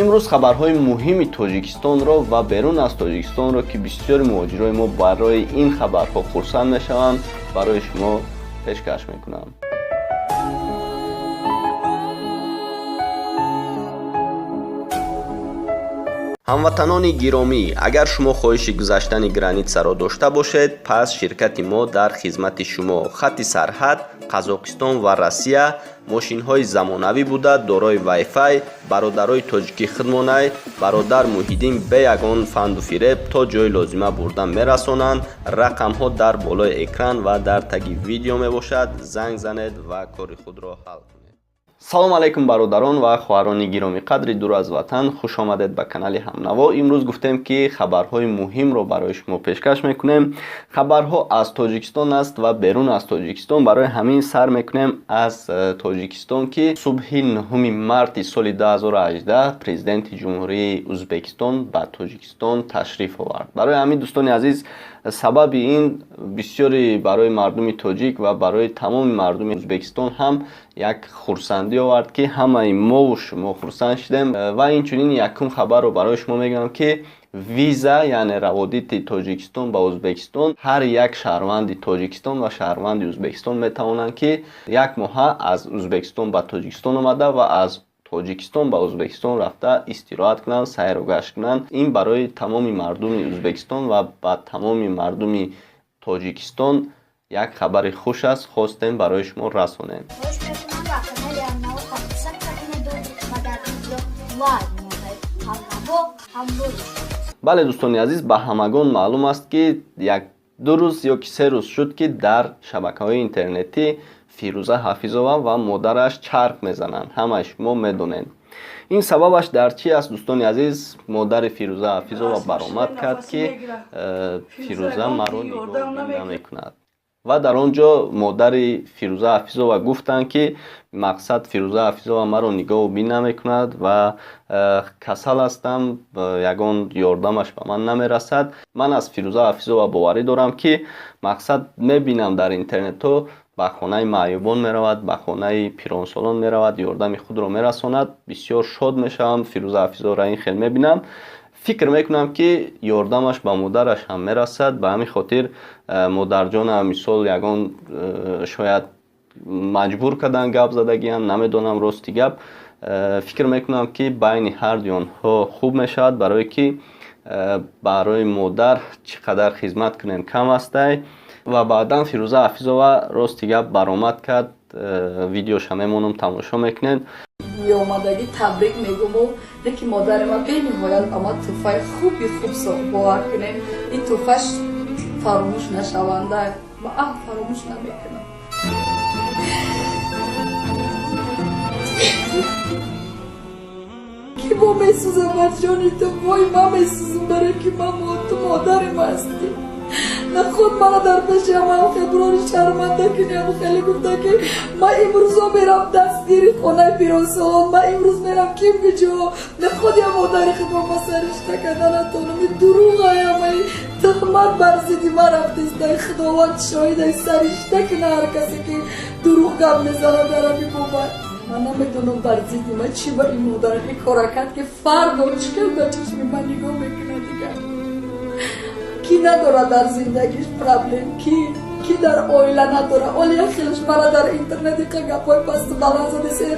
имрӯз хабарҳои муҳими тоҷикистонро ва берун аз тоҷикистонро ки бисёри муҳоҷирои мо барои ин хабарҳо хурсанд мешаванд барои шумо пешкаш мекунам. ҳамватанони гиромӣ, агар шумо хоҳиши гузаштани границаро дошта бошед, пас ширкати мо дар хизмати шумо. Хатти сарҳад Қазоқистон ва Россия мошинҳои замонавӣ буда дорои Wi-Fi, бародарои тоҷикӣ хидмонай, бародар Муҳиддин бе ягон фанду фиреб то ҷои лозима бурдан мерасонанд. Рақамҳо дар болои экран ва дар таги видео мебошад. Занг занед ва кори худро ҳал кунед. салом алейкум бародарон ва хоҳарони гиромӣ қадри дур аз ватан, хуш омадед ба канали Ҳамнаво. Имрӯз гуфтем ки хабарҳои муҳимро барои шумо пешкаш мекунем. Хабарҳо аз Тоҷикистон аст ва берун аз Тоҷикистон. Барои ҳамин сар мекунем аз Тоҷикистон ки субҳи 9 марти соли 2018 президенти ҷумҳурии Ӯзбекистон ба Тоҷикистон ташриф овард. Барои ҳамин дӯстони азиз, сабаби ин бисёри барои мардуми тоҷик ва барои тамоми мардуми Ӯзбекистон ҳам як хурсандӣ овард ки ҳамаи мову шумо хурсанд шудем. Ва инчунин якум хабарро барои шумо мегӯям ки виза, яъне раводити Тоҷикистон ба Ӯзбекистон, ҳар як шаҳрванди Тоҷикистон ва шаҳрванди Ӯзбекистон метавонанд ки як моҳа аз Ӯзбекистон ба Тоҷикистон омада ва аз Тоҷикистон ба Ӯзбекистон рафта истироҳат кунанд, сайру гашт кунанд. Ин барои тамоми мардуми Ӯзбекистон ва ба тамоми мардуми Тоҷикистон як хабари хуш аст, хостем барои шумо расонем. бале дӯстони азиз, ба ҳамагон маълум аст ки як ду рӯз ё ки се рӯз шуд ки дар шабакаҳои интернетӣ Фирӯза Ҳафизова ва модараш чарх мезананд. Ҳамаи шумо медонед. ин сабабаш дар чи аст дӯстони азиз? Модари Фирӯза Ҳафизова баромад кард ки Фирӯза маро нигоҳубинӣ намекунад. ва дар он ҷо модари Фирӯза Ҳафизова гуфтанд ки мақсад Фирӯза Ҳафизова маро нигоҳубинӣ намекунад ва касал ҳастам, ягон ёрдамаш ба ман намерасад. ман аз Фирӯза Ҳафизова боварӣ дорам ки мақсад мебинам дар интернетҳо ба хонаи маъюбон меравад, ба хонаи пиронсолон меравад, ёрдами худро мерасонад. бисёр шод мешавам Фирӯза Ҳафизоваро ин хел мебинам. фикр мекунам ки ёрдамаш ба модараш ҳам мерасад. ба ҳамин хотир модарҷонам мисол ягон шояд маҷбур кардан гап задагиам, намедонам рости гап. фикр мекунам ки байни ҳарду онҳо хуб мешавад, барое ки барои модар чӣ қадар хизмат кунем кам астай. ва баъдан Фирӯза Ҳафизова рости гап баромад кард. видеоша мемонам, тамошо мекунед. омадагӣ табрик мегӯму ки модари ман бениҳоят ба ман тӯҳфаи хуби хуб бовар кунем. ин тӯҳфаш фаромӯш нашаванда ба аҳд фаромӯш намекунам. ки мо месӯзам аз ҷони ту, вой ман месӯзам баре ки ман ту модарим ҳастӣ. нахуд мана дар пеши ҳамаи феврори шарманда куням. хеле гуфта ки ман имрӯзо мерам дастгири хонаи пиронсолон, ман имрӯз мерам ки куҷо. нахуд я модари худро ба саришта карда натонам. дурӯға ҳамаи тухмат бар зидди ман рафтаистай. худованд шоҳидай, саришта куна ҳар касе ки дурӯғ гап мезанад дар ҳамин бобат. ман намедонам бар зидди ман чӣ ба ин модар ин кора кард ки фардо чӣ кар ба чашми ман нигоҳ мекунад дигар. ки надорад дар зиндагиш проблем, ки дар оила надорад. оли яхелаш мара дар интернет иқа гапҳои пасту баланд задеси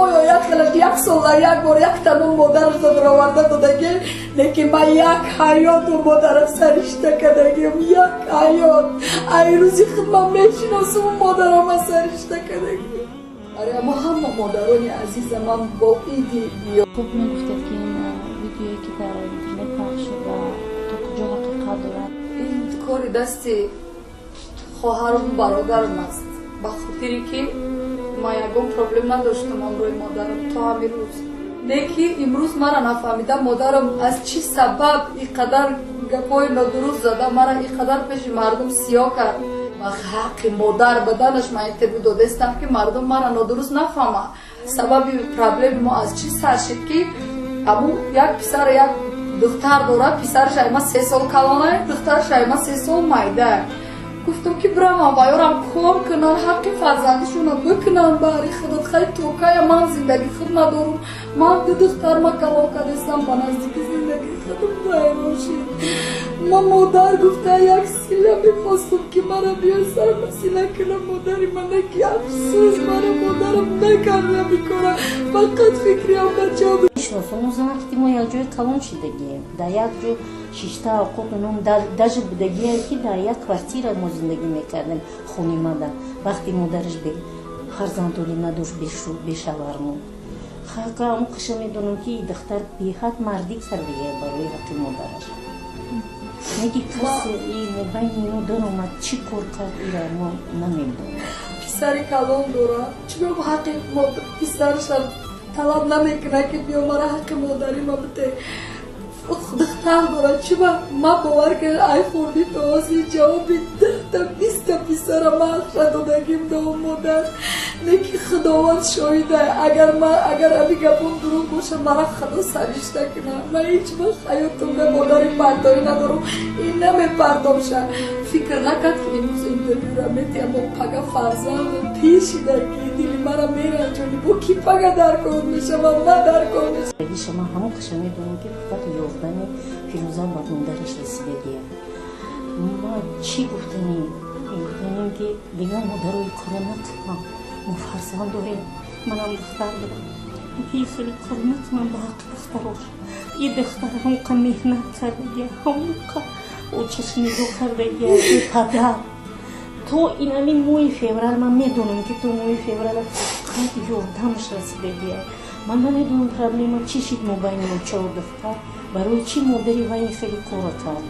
оё яхелаш як сола як бор як тамом модараш додраварда додаги, лекин ман як ҳаёту модарам саришта кардагим. як ҳаёт. ай рӯзи худ ман мешиносам модарама саришта кардагим. аре аммо ҳама модарони азизам ман бо иди хуб мегуфтед ки ин видеое ки дар интернет пахш шуда то куҷо ҳақиқат дорад? ин кори дасти хоҳару бародарам аст. ба хотире ки ман ягон проблем надоштам амрои модарам то ҳамин рӯз. не ки имрӯз мара нафаҳмидам модарам аз чӣ сабаб ин қадар гапҳои нодуруст зада, мара ин қадар пеши мардум сиёҳ кард. ба ҳаққи модар баданаш ман интервю додестам ки мардум мара нодуруст нафаҳма. сабаби проблеми мо аз чӣ сар шид ки аму як писар як духтар дорад. писараш айма 3 сол калона, духтараш айма 3 сол майда. گفتم که برم بایورم کار کنن حق فرزندشون رو بکنن برای خودت خیلی توکای من زندگی خود ندارم من دختر ما کلام کردستم با نزدیک زندگی خودم دایران شد ما مادر گفته یک سیله میخواستم که مرا بیار سر مسیله کنم مادری من نکی افسوس مرا مادرم نکرده میکنم فقط فکری هم بچه ها میشناسم اون وقتی ما یک جای کلان شدگیم در یک جای شیشته حقوق نوم даже بودگی که در یک کwartیر ما زندگی میکردیم خونی مادر وقتی مادرش به فرزندولی نداشت بشورمون خاکا اون قشم میدونم که دختر بیخد مردی کرده برای حق مادرش نگی کسی این بین اینو دارم چی کار کرد ایره ما نمیدونم پسری کلان داره چون حق مادر پسرش طلب نمیکنه که بیا مرا حق مادری ما بده دختر داره چی ما باور کرد ای خوردی تو آسی جوابی 10 تا 20 تا پسر ما اخشد دادگیم دو مادر نکی خداوند شایده اگر ابی گپون دروغ باشه مرا خدا سرشته کنه من هیچ وقت حیاتم به مادری پردایی ندارم این نمیپردام شد فکر نکرد که امروز اینترویو را میتیم با پگه فرزند پیشی در که دیلی مرا میرنجونی با کی پگه در کار میشه و ما در کار میشه شما همون قشم میدونم که فقط یافتن فیروزه با مادرش رسیدگیه ما چی گفتنیم که دیگه مادر روی کار نکنم ما فرزند داریم منم دختر دارم که خیلی کار نکنم با حق دختراش این دختر همونقا مهنت کردگی همونقا او چشم نگاه کردگی به پدر تو این همین موی فیورال من میدونم که تو موی فیورال خیلی یادمش رسیدگیه من نمیدونم پرابلم چی شد مبین چه دختر برای چی مادری و این خیلی کار کرد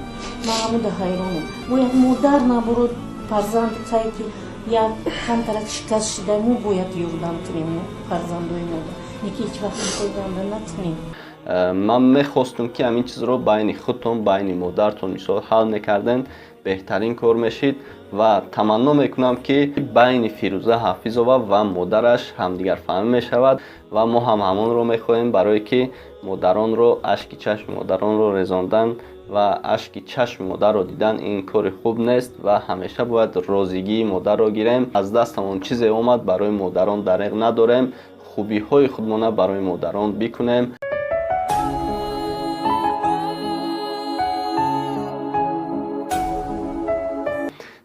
من همون ده حیرانم باید مادر نبرد فرزند که یک هم طرف شکست شده مو باید یردم کنیم فرزندوی مادر نکی هیچ وقت میخواید نکنیم من میخواستم که همین چیز رو بین خودتون بین مادرتون مثال حل میکردن بهترین کار میشید و تمنا میکنم که بین فیروزه حفیظова و مادرش همدیگر فهم میشود و ما هم همون رو میخواهیم برای که مادران رو اشک چشم مادران رو رزاندن و اشک چشم مادر رو دیدن این کار خوب نیست و همیشه باید راضیگی مادر رو گیریم از دستمون چیزی اومد برای مادران دریغ نداریم خوبی های خودمون برای مادران بکنیم.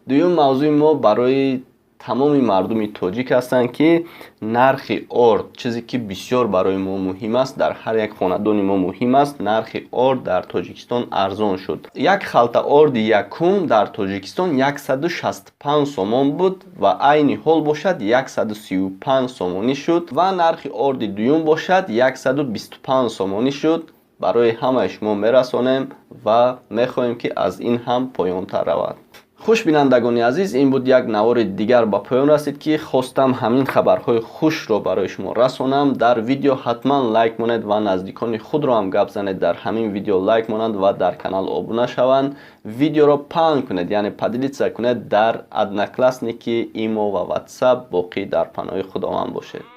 دویم موضوع ما برای تمام مردم تاجیک هستند که نرخ ارد چیزی که بسیار برای ما مهم است در هر یک خاندان ما مهم است نرخ ارد در تاجیکستان ارزان شد یک خلطه ارد یکم در تاجیکستان 165 سومون بود و عین حال باشد 135 سومونی شد و نرخ ارد دوم باشد 125 سومونی شد برای همه شما میرسانیم و میخواهیم که از این هم پایان تر رود. خوش بینندگان عزیز این بود یک نوار دیگر با پایان رسید که خواستم همین خبرهای خوش رو برای شما رسانم. در ویدیو حتما لایک مونید و نزدیکان خود رو هم گپ زنید در همین ویدیو لایک مونند و در کانال ابونه شوند. ویدیو رو پهن کنید یعنی پدیدیت کنید در ادنکلاسنیکی ایمو و واتساپ باقی در پناه خداوند باشید.